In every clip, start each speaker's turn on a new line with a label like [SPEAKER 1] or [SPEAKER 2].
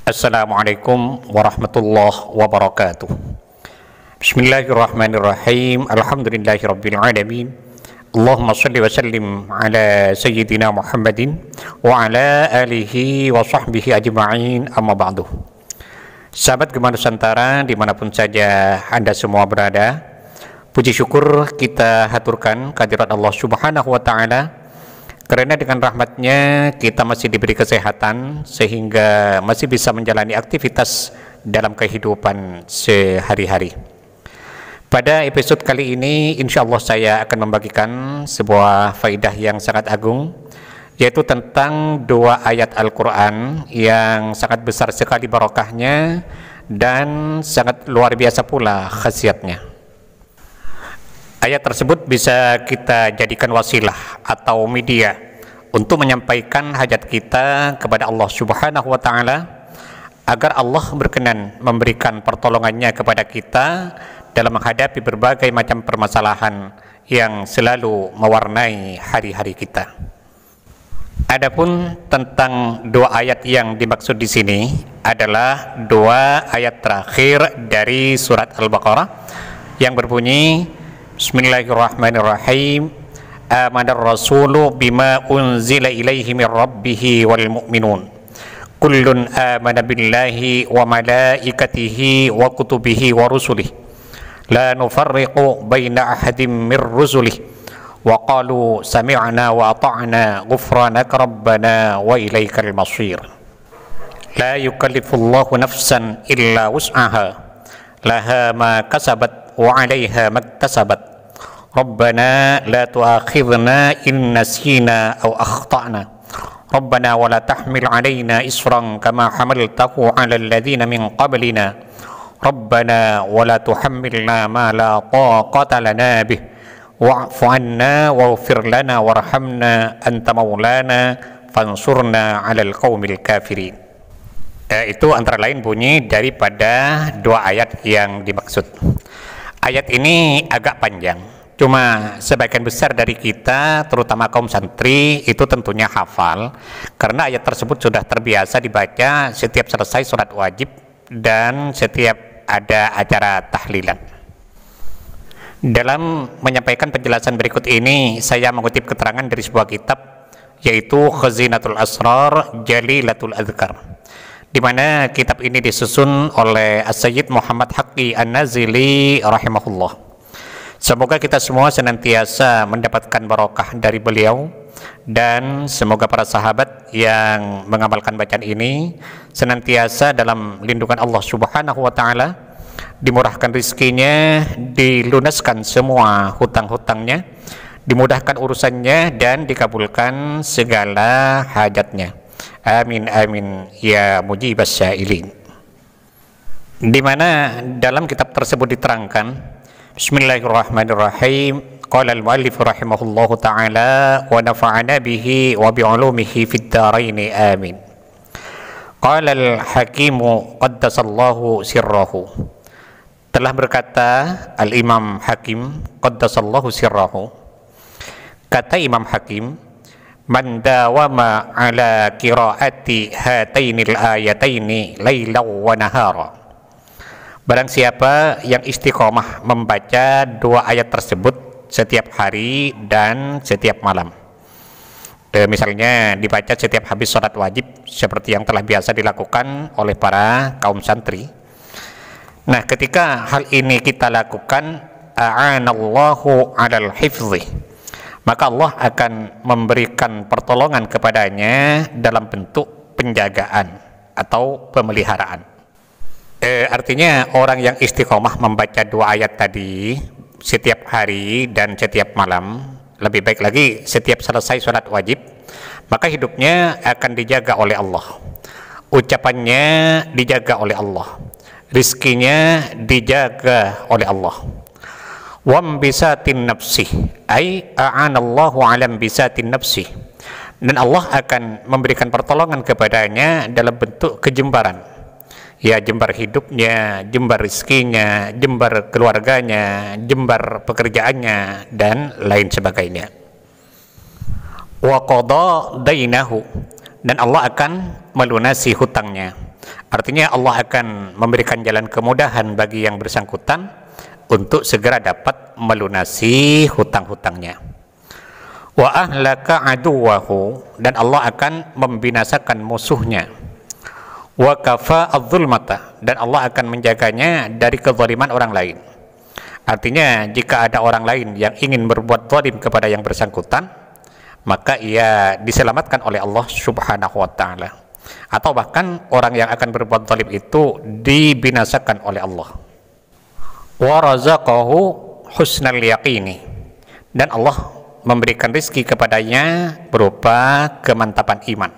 [SPEAKER 1] Assalamualaikum warahmatullahi wabarakatuh. Bismillahirrahmanirrahim. Alhamdulillahirabbil alamin. Allahumma shalli wa sallim ala sayyidina Muhammadin wa ala alihi wa sahbihi ajma'in, amma ba'du. Sahabat Gema Nusantara dimanapun saja Anda semua berada, puji syukur kita haturkan kehadirat Allah Subhanahu wa ta'ala, karena dengan rahmatnya kita masih diberi kesehatan sehingga masih bisa menjalani aktivitas dalam kehidupan sehari-hari. Pada episode kali ini insya Allah saya akan membagikan sebuah faidah yang sangat agung, yaitu tentang dua ayat Al-Quran yang sangat besar sekali barokahnya dan sangat luar biasa pula khasiatnya. Ayat tersebut bisa kita jadikan wasilah atau media untuk menyampaikan hajat kita kepada Allah Subhanahu wa ta'ala, agar Allah berkenan memberikan pertolongannya kepada kita dalam menghadapi berbagai macam permasalahan yang selalu mewarnai hari-hari kita. Adapun tentang dua ayat yang dimaksud di sini adalah dua ayat terakhir dari surat Al-Baqarah yang berbunyi Bismillahirrahmanirrahim. Amanar rasulu bima unzila ilaihi min rabbih wal mu'minun kullun amana billahi wa malaikatihi wa kutubihi wa rusulihi la nufarriqu baina ahadin min rusulihi wa qalu sami'na wa ata'na ghufranaka rabbana wa ilaikal masir. La yukallifullahu nafsan illa wus'aha laha ma kasabat wa 'alaiha maktasabat. Rabbana la tu'akhidhna in nasina aw akhtana. Rabbana wa la tahmil 'alaina isran kama hamaltahu 'alal ladzina min qablina. Rabbana wa la tuhammilna ma la taqata lana bih. Wa'fu 'anna waghfir lana warhamna anta maulana fansurna 'alal qaumil kafirin. Itu antara lain bunyi daripada dua ayat yang dimaksud. Ayat ini agak panjang, cuma sebagian besar dari kita, terutama kaum santri, itu tentunya hafal, karena ayat tersebut sudah terbiasa dibaca setiap selesai sholat wajib dan setiap ada acara tahlilan. Dalam menyampaikan penjelasan berikut ini, saya mengutip keterangan dari sebuah kitab, yaitu Khazinatul Asrar Jalilatul Adhkar, di mana kitab ini disusun oleh As-Sayyid Muhammad Haqqi An-Nazili rahimahullah. Semoga kita semua senantiasa mendapatkan barokah dari beliau, dan semoga para sahabat yang mengamalkan bacaan ini senantiasa dalam lindungan Allah Subhanahu wa ta'ala, dimurahkan rizkinya, dilunaskan semua hutang-hutangnya, dimudahkan urusannya, dan dikabulkan segala hajatnya. Amin amin ya mujibas syailin. Di mana dalam kitab tersebut diterangkan, Bismillahirrahmanirrahim. Qala al-muallif rahimahullahu ta'ala wa nafa'ana bihi wa bi'ulumihi fid dharain amin. Qala al-hakimu qaddasallahu sirrahu. Telah berkata al-Imam Hakim qaddasallahu sirrahu. Kata Imam Hakim, man dawama ala qiraati hatainil ayataini lailaw wa nahara. Barang siapa yang istiqomah membaca dua ayat tersebut setiap hari dan setiap malam, misalnya dibaca setiap habis sholat wajib seperti yang telah biasa dilakukan oleh para kaum santri. Nah, ketika hal ini kita lakukan, a'anallahu 'alal hifzi, maka Allah akan memberikan pertolongan kepadanya dalam bentuk penjagaan atau pemeliharaan. Artinya orang yang istiqomah membaca dua ayat tadi setiap hari dan setiap malam, lebih baik lagi setiap selesai sholat wajib, maka hidupnya akan dijaga oleh Allah, ucapannya dijaga oleh Allah, rizkinya dijaga oleh Allah. Wam bisatin nafsi, ay a'anallahu alam bisatin nafsi, dan Allah akan memberikan pertolongan kepadanya dalam bentuk kejembaran, ya jembar hidupnya, jembar rizkinya, jembar keluarganya, jembar pekerjaannya, dan lain sebagainya. Wa qada dainahu, dan Allah akan melunasi hutangnya. Artinya Allah akan memberikan jalan kemudahan bagi yang bersangkutan untuk segera dapat melunasi hutang-hutangnya. Wa ahlaka aduwahu, dan Allah akan membinasakan musuhnya. Wa kafa adz-dzulmata, dan Allah akan menjaganya dari kezaliman orang lain. Artinya jika ada orang lain yang ingin berbuat zalim kepada yang bersangkutan, maka ia diselamatkan oleh Allah Subhanahu wa taala. Atau bahkan orang yang akan berbuat zalim itu dibinasakan oleh Allah. Wa razaqahu husnal yaqini, dan Allah memberikan rezeki kepadanya berupa kemantapan iman.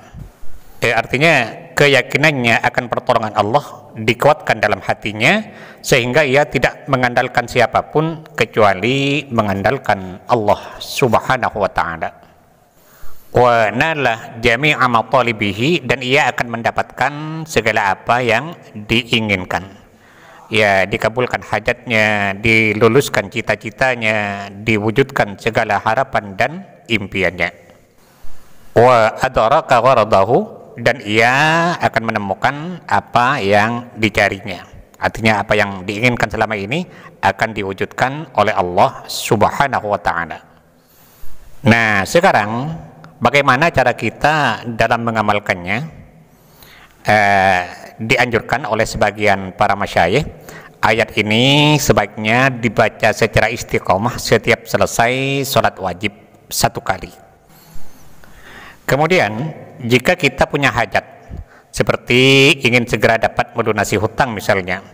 [SPEAKER 1] Artinya keyakinannya akan pertolongan Allah dikuatkan dalam hatinya, sehingga ia tidak mengandalkan siapapun kecuali mengandalkan Allah Subhanahu wa taala. Wa nala jami'a matalibihi, dan ia akan mendapatkan segala apa yang diinginkan. Ya, dikabulkan hajatnya, diluluskan cita-citanya, diwujudkan segala harapan dan impiannya. Wa adraka gharadahu, dan ia akan menemukan apa yang dicarinya. Artinya apa yang diinginkan selama ini akan diwujudkan oleh Allah Subhanahu wa taala. Nah, sekarang bagaimana cara kita dalam mengamalkannya? Dianjurkan oleh sebagian para masyayikh, ayat ini sebaiknya dibaca secara istiqomah setiap selesai sholat wajib 1 kali. Kemudian jika kita punya hajat, seperti ingin segera dapat melunasi hutang misalnya,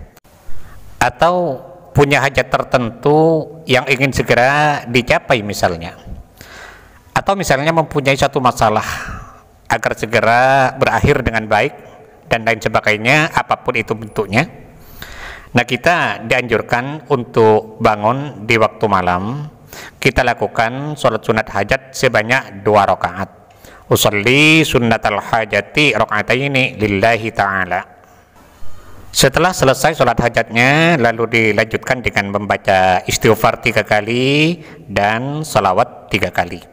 [SPEAKER 1] atau punya hajat tertentu yang ingin segera dicapai misalnya, atau misalnya mempunyai satu masalah agar segera berakhir dengan baik dan lain sebagainya, apapun itu bentuknya. Nah, kita dianjurkan untuk bangun di waktu malam, kita lakukan sholat sunat hajat sebanyak 2 rakaat. Usolli sunnatal hajati rakaataini lillahi ta'ala. Setelah selesai sholat hajatnya, lalu dilanjutkan dengan membaca istighfar 3 kali dan salawat 3 kali.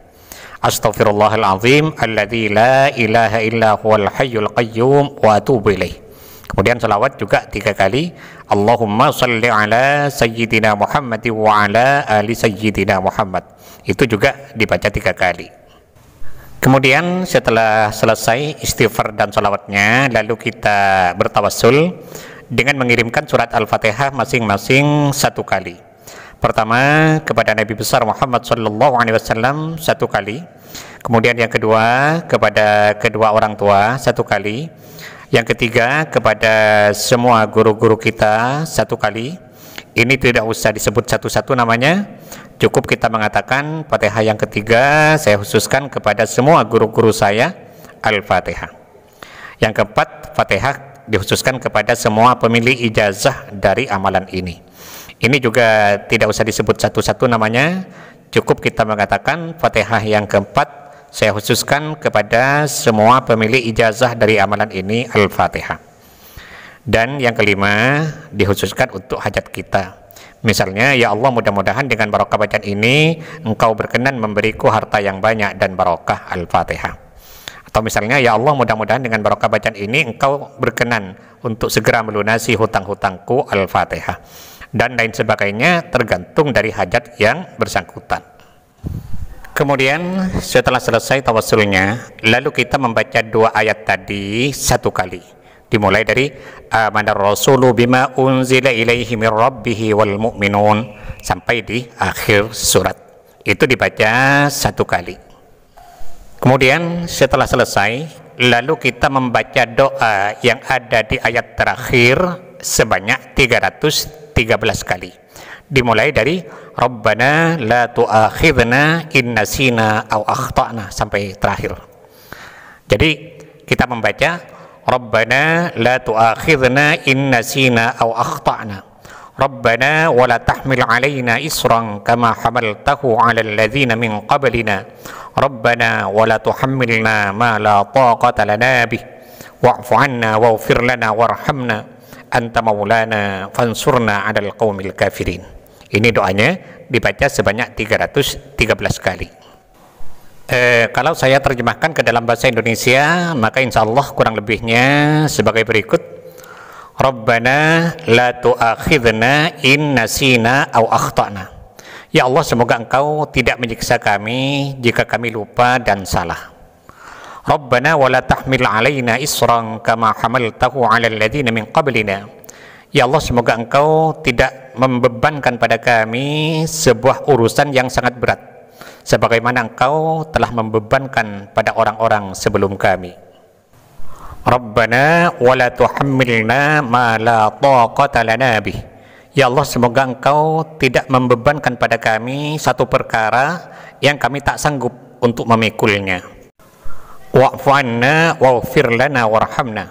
[SPEAKER 1] Astaghfirullahalazim alladzi la ilaha illa huwal hayyul qayyum wa atubu ilaih. Kemudian salawat juga 3 kali. Allahumma shalli ala sayyidina Muhammad wa ala ali sayyidina Muhammad. Itu juga dibaca 3 kali. Kemudian setelah selesai istighfar dan salawatnya, lalu kita bertawassul dengan mengirimkan surat Al-Fatihah masing-masing 1 kali. Pertama kepada Nabi besar Muhammad sallallahu alaihi wasallam 1 kali. Kemudian yang kedua kepada kedua orang tua 1 kali. Yang ketiga kepada semua guru-guru kita 1 kali. Ini tidak usah disebut satu-satu namanya, cukup kita mengatakan Fatihah yang ketiga saya khususkan kepada semua guru-guru saya, Al-Fatihah. Yang keempat, Fatihah dikhususkan kepada semua pemilik ijazah dari amalan ini. Ini juga tidak usah disebut satu-satu namanya, cukup kita mengatakan Fatihah yang keempat saya khususkan kepada semua pemilik ijazah dari amalan ini, Al-Fatihah. Dan yang kelima dikhususkan untuk hajat kita. Misalnya, ya Allah, mudah-mudahan dengan barokah bacaan ini Engkau berkenan memberiku harta yang banyak dan barokah, Al-Fatihah. Atau misalnya, ya Allah, mudah-mudahan dengan barokah bacaan ini Engkau berkenan untuk segera melunasi hutang-hutangku, Al-Fatihah. Dan lain sebagainya, tergantung dari hajat yang bersangkutan. Kemudian setelah selesai tawassulnya, lalu kita membaca 2 ayat tadi 1 kali. Dimulai dari amanar rasulu bima unzila ilaihi mir rabbihi wal mu'minun sampai di akhir surat. Itu dibaca 1 kali. Kemudian setelah selesai, lalu kita membaca doa yang ada di ayat terakhir sebanyak 313 kali. Dimulai dari Rabbana la tu'akhidna in nasina aw akhtana sampai terakhir. Jadi kita membaca Rabbana la tu'akhidna in nasina aw akhtana. Rabbana wa la tahmil alaina isran kama hamaltahu 'alal ladzina min qablina. Rabbana wa la tuhammilna ma la taqata lana bih. Wa'fu 'anna waghfir lana warhamna anta maulana fansurna 'alal qaumil kafirin. Ini doanya dibaca sebanyak 313 kali. Kalau saya terjemahkan ke dalam bahasa Indonesia, maka insya Allah kurang lebihnya sebagai berikut. Rabbana la tu'akhidna in nasina aw akhtana. Ya Allah, semoga Engkau tidak menyiksa kami jika kami lupa dan salah. Rabbana wa la tahmil alaina isran kama hamaltahu ala alladhina min qablina. Ya Allah, semoga Engkau tidak membebankan pada kami sebuah urusan yang sangat berat sebagaimana Engkau telah membebankan pada orang-orang sebelum kami. Rabbana wa la tuhammilna ma la taqata lana bih. Ya Allah, semoga Engkau tidak membebankan pada kami satu perkara yang kami tak sanggup untuk memikulnya. Wa'fu anna waghfir lana warhamna.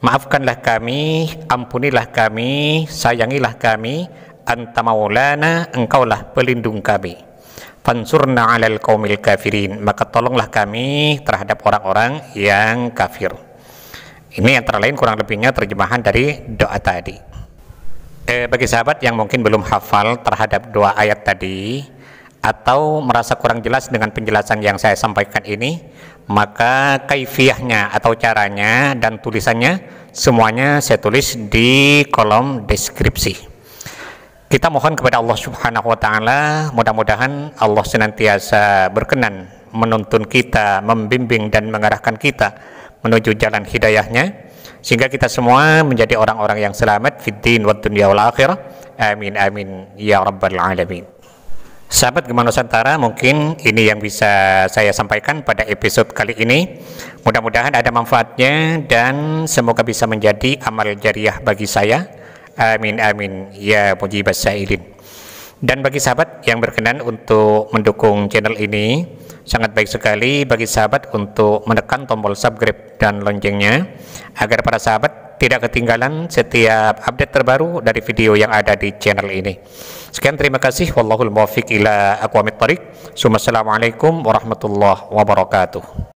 [SPEAKER 1] Maafkanlah kami, ampunilah kami, sayangilah kami. Anta maulana, Engkaulah pelindung kami. Fansurna 'alal qaumil kafirin. Maka tolonglah kami terhadap orang-orang yang kafir. Ini antara lain kurang lebihnya terjemahan dari doa tadi. Bagi sahabat yang mungkin belum hafal terhadap dua ayat tadi atau merasa kurang jelas dengan penjelasan yang saya sampaikan ini, maka kaifiyahnya atau caranya dan tulisannya semuanya saya tulis di kolom deskripsi. Kita mohon kepada Allah Subhanahu wa taala, mudah-mudahan Allah senantiasa berkenan menuntun kita, membimbing dan mengarahkan kita menuju jalan hidayahnya, sehingga kita semua menjadi orang-orang yang selamat fid din wad dunya wal akhirah. Amin amin ya rabbal alamin. Sahabat Gema Nusantara, mungkin ini yang bisa saya sampaikan pada episode kali ini. Mudah-mudahan ada manfaatnya dan semoga bisa menjadi amal jariah bagi saya. Amin amin ya mujibas sa'ilin. Dan bagi sahabat yang berkenan untuk mendukung channel ini, sangat baik sekali bagi sahabat untuk menekan tombol subscribe dan loncengnya agar para sahabat tidak ketinggalan setiap update terbaru dari video yang ada di channel ini. Sekian, terima kasih. Wallahul muwaffiq ila aqwamit thoriq. Assalamualaikum warahmatullahi wabarakatuh.